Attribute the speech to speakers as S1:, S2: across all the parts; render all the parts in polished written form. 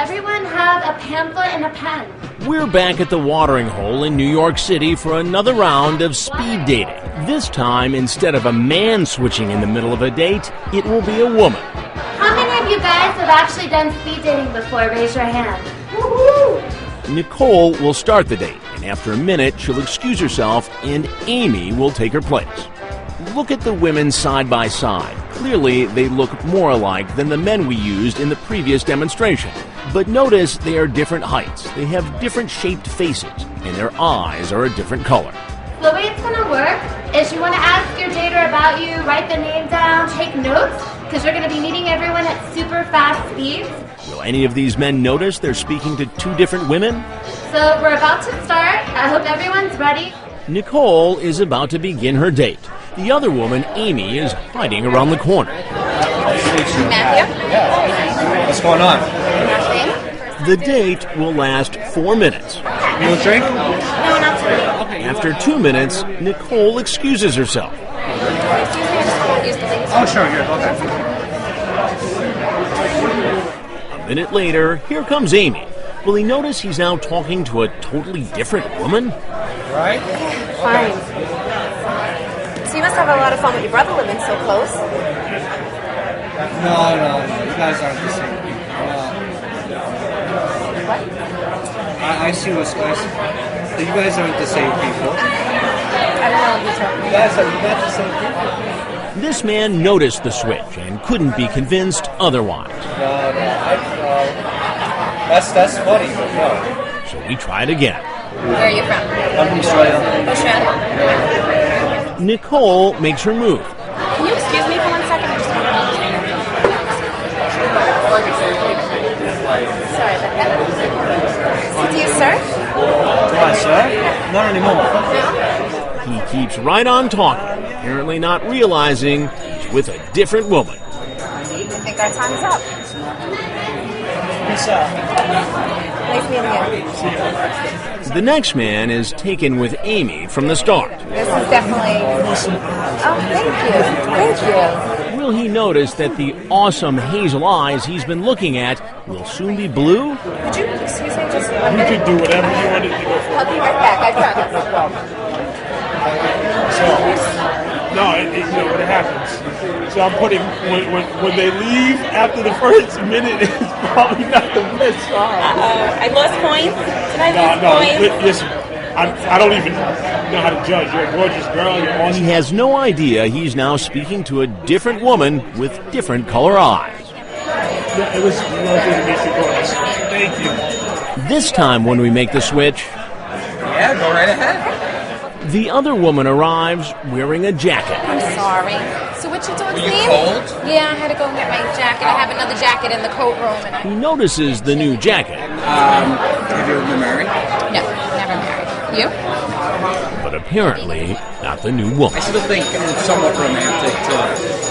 S1: everyone have a pamphlet and a pen?
S2: We're back at the watering hole in New York City for another round of speed dating. This time, instead of a man switching in the middle of a date, it will be a woman.
S1: How many of you guys have actually done speed dating before? Raise your hand. Woo-hoo!
S2: Nicole will start the date, and after a minute, she'll excuse herself, and Amy will take her place. Look at the women side by side. Clearly, they look more alike than the men we used in the previous demonstration. But notice they are different heights. They have different shaped faces, and their eyes are a different color.
S1: The way it's going to work is you want to ask your dater about you, write the name down, take notes, because you're going to be meeting everyone at super fast speeds.
S2: Will any of these men notice they're speaking to two different women?
S1: So we're about to start. I hope everyone's ready.
S2: Nicole is about to begin her date. The other woman, Amy, is hiding around the corner.
S3: Matthew? What's going on?
S1: Nothing.
S2: The date will last 4 minutes.
S3: You want a drink?
S1: No, not today.
S2: After 2 minutes, Nicole excuses herself.
S3: Oh, sure, here, okay.
S2: A minute later, here comes Amy. Will he notice he's now talking to a totally different woman?
S3: Right?
S4: Fine. So you must have a lot of fun with your brother living so close.
S3: No, you guys aren't the same people.
S4: What?
S3: I see what's guys. You guys aren't the same people.
S4: I don't know what you're talking
S3: You
S4: about.
S3: guys are not the same people.
S2: This man noticed the switch and couldn't be convinced otherwise.
S3: No. That's funny, but no.
S2: So we tried again.
S4: Where are you from?
S3: I'm from Australia.
S4: Australia?
S2: Nicole makes her move.
S4: Can you excuse me for 1 second? I just want to... Sorry about that. So do you surf?
S3: Why, sir? Not anymore.
S2: He keeps right on talking, apparently not realizing he's with a different woman.
S4: I think our time's up.
S3: Peace out.
S4: Nice meeting you.
S2: The next man is taken with Amy from the start.
S4: This is definitely... Oh, thank you.
S2: Will he notice that the awesome hazel eyes he's been looking at will soon be blue?
S4: Could you excuse me just 1
S5: You
S4: minute?
S5: could do whatever you wanted to go for.
S4: I'll be right back, I promise.
S5: What happens. So I'm putting, when they leave after the first minute, it's probably not the best sign.
S4: I lost points. Did I lose points?
S5: Listen, I don't even know how to judge. You're a gorgeous girl, you're
S2: He
S5: awesome.
S2: has no idea he's now speaking to a different woman with different color eyes.
S5: Yeah, it was lovely to meet you, gorgeous. Thank you.
S2: This time when we make the switch,
S3: Yeah, go right ahead.
S2: the other woman arrives wearing a jacket.
S4: I'm sorry. So what's your dog's name?
S3: cold?
S4: Yeah, I had to go get my jacket. I have another jacket in the coat room. And
S2: He notices the new jacket,
S3: Have you ever been married?
S4: No, never married. You?
S2: but apparently not the new woman.
S6: I still think it's somewhat romantic to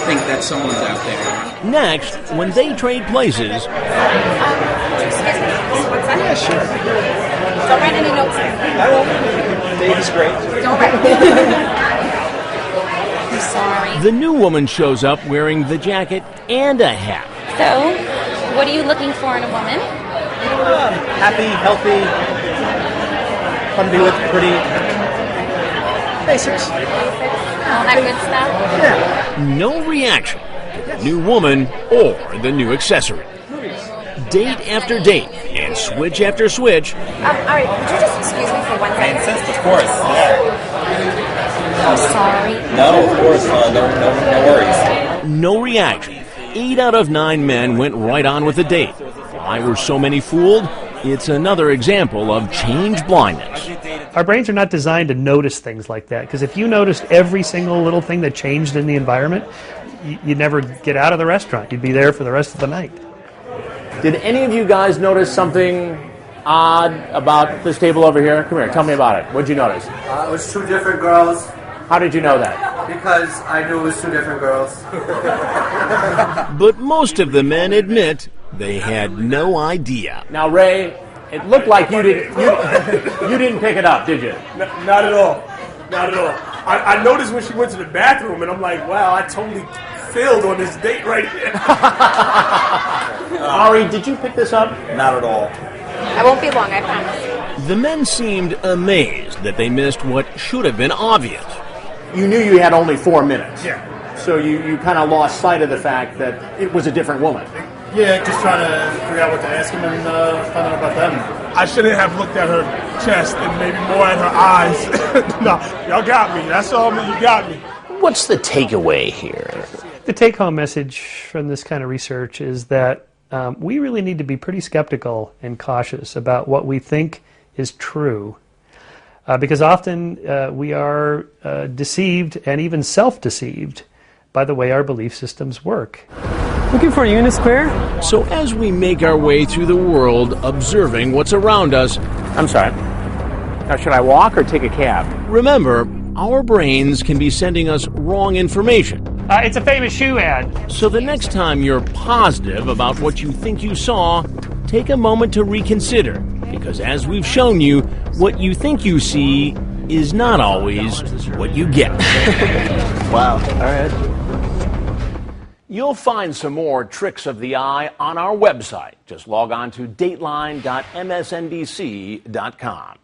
S6: think that someone's out there.
S2: Next, when they trade places,
S4: Excuse me. What's that?
S3: Yeah, sure.
S4: Don't write any notes.
S3: I will. Dave is great.
S4: Don't write. I'm sorry.
S2: the new woman shows up wearing the jacket and a hat.
S4: So, what are you looking for in a woman?
S3: Happy, healthy, fun to be with, pretty. Basics.
S4: All that good stuff?
S3: Yeah.
S2: No reaction to the new woman or the new accessory. Date after date and switch after switch,
S4: All right, would you just excuse me for 1 second?
S3: Of course. Yeah.
S4: I'm sorry.
S3: No, of course. No worries.
S2: no reaction. 8 out of 9 men went right on with the date. Why were so many fooled? It's another example of change blindness.
S7: Our brains are not designed to notice things like that, because if you noticed every single little thing that changed in the environment, you'd never get out of the restaurant. You'd be there for the rest of the night.
S2: Did any of you guys notice something odd about this table over here? Come here, tell me about it. What'd you notice?
S8: It was 2 different girls
S2: How did you know that?
S8: because I knew it was 2 different girls.
S2: But most of the men admit they had no idea. Now, Ray, it looked like you didn't pick it up, did you?
S5: Not at all. Not at all. I noticed when she went to the bathroom, and I'm like, wow, I totally failed on this date right here.
S2: Ari, did you pick this up?
S9: Not at all.
S4: I won't be long, I promise.
S2: The men seemed amazed that they missed what should have been obvious.
S10: You knew you had only 4 minutes.
S5: Yeah.
S10: So you kind of lost sight of the fact that it was a different woman.
S9: Yeah, just trying to figure out what to ask him and find out about them.
S5: I shouldn't have looked at her chest and maybe more at her eyes. No, y'all got me. That's all you got me.
S2: What's the takeaway here?
S7: The take-home message from this kind of research is that we really need to be pretty skeptical and cautious about what we think is true, because often we are deceived and even self-deceived by the way our belief systems work.
S11: Looking for a unit square?
S2: So as we make our way through the world, observing what's around us,
S10: I'm sorry. Now, should I walk or take a cab?
S2: remember, our brains can be sending us wrong information.
S7: It's a famous shoe ad.
S2: So the next time you're positive about what you think you saw, take a moment to reconsider. Because as we've shown you, what you think you see is not always what you get.
S10: Wow. All right.
S2: You'll find some more tricks of the eye on our website. Just log on to dateline.msnbc.com.